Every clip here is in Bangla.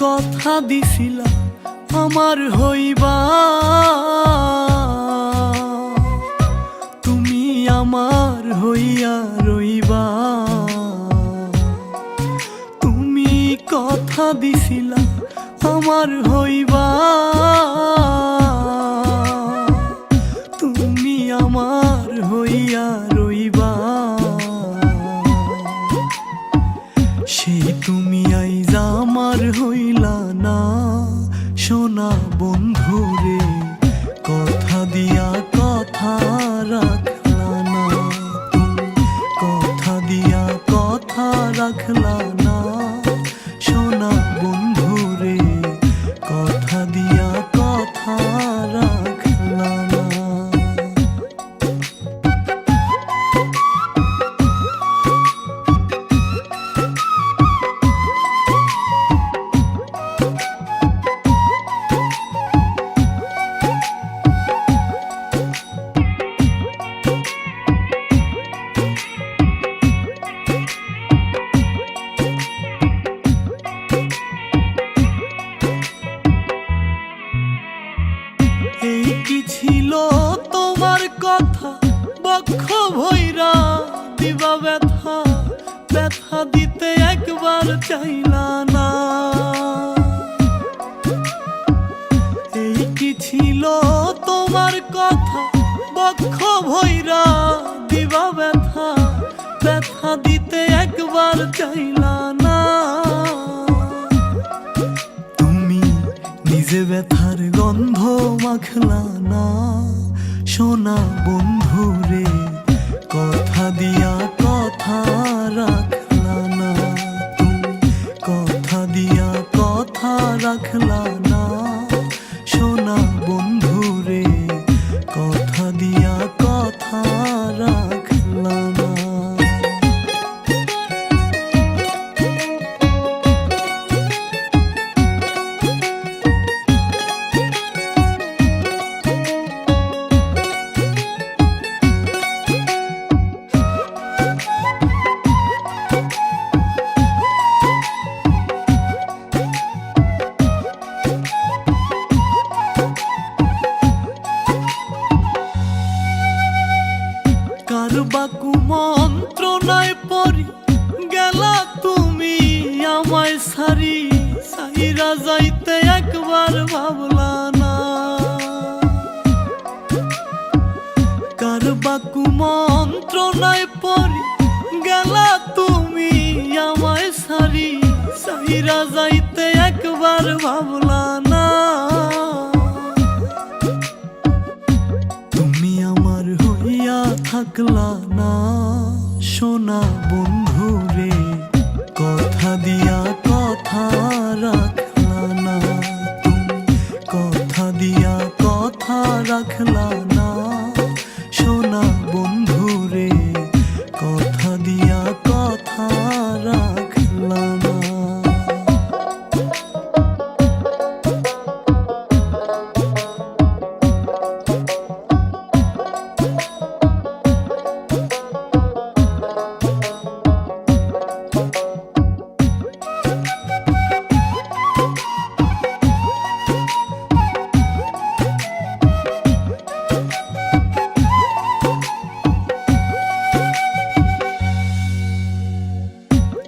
কথা দিছিলা আমার হইবা, তুমি আমার হইয়া রইবা। তুমি কথা দিছিলা আমার হইবা, তুমি আমার হইয়া রইবা। সেই তুমি আইজ আমার হইলা না, সোনা বন্ধুরে কথা দিয়া কথা রাখলা না। তুমি কথা দিয়া কথা রাখলা না, সোনা বন্ধুরে কথা দিয়া কথা রাখলা না। এই কি ছিল তোমার কথা, বক্ষ ভৈরা দিবা ব্যথা, ব্যথা দিতে একবার চাইলা না। এই কি ছিল তোমার কথা, বক্ষ ভৈরা দিবা ব্যথা, ব্যথা দিতে একবার চাইলা না। নিজে ব্যথার গন্ধ মাখলা না, সোনা বন্ধুরে কথা দিয়া কথা রাখলা না। তুমি কথা দিয়া কথা রাখলা না, সোনা বন্ধুরে কথা দিয়া কথা রাখলা না। বাকু মন্ত্রণায় পড়ি গেলা তুমি আমায় সারি, সাইরা যাইতে একবার ভাবলা না। কার বাকু মন্ত্রণায় পড়ি গেলা তুমি আমায় সারি, সাইরা যাইতে একবার ভাবলা না। থাকলা না, সোনা বন্ধুরে কথা দিয়া কথা রাখলা না। তুমি কথা দিয়া কথা রাখলা না, সোনা বন্ধুরে কথা দিয়া কথা রাখলা না।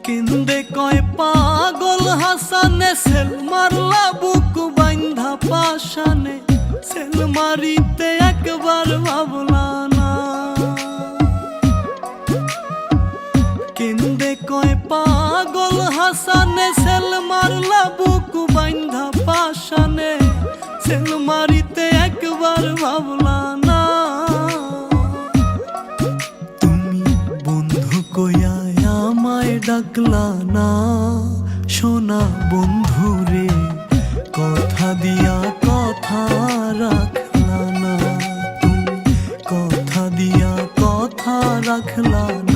কেন্দে কয় পাগল হাসানে, সেল মারলা বুক বাইন্ধা পাশানে, সেল মারিতে একবার ভাবলা না। কেন্দে কয় পাগল হাসানে, সেল মারলা বুক বাইন্ধা পাশানে, সেল মারিতে একবার ভাবলা না। তুমি বন্ধু কইয়া আমায় ডাকলা না, সোনা বন্ধুরে কথা দিয়া কথা রাখলা না। তুমি কথা দিয়া কথা রাখলা না।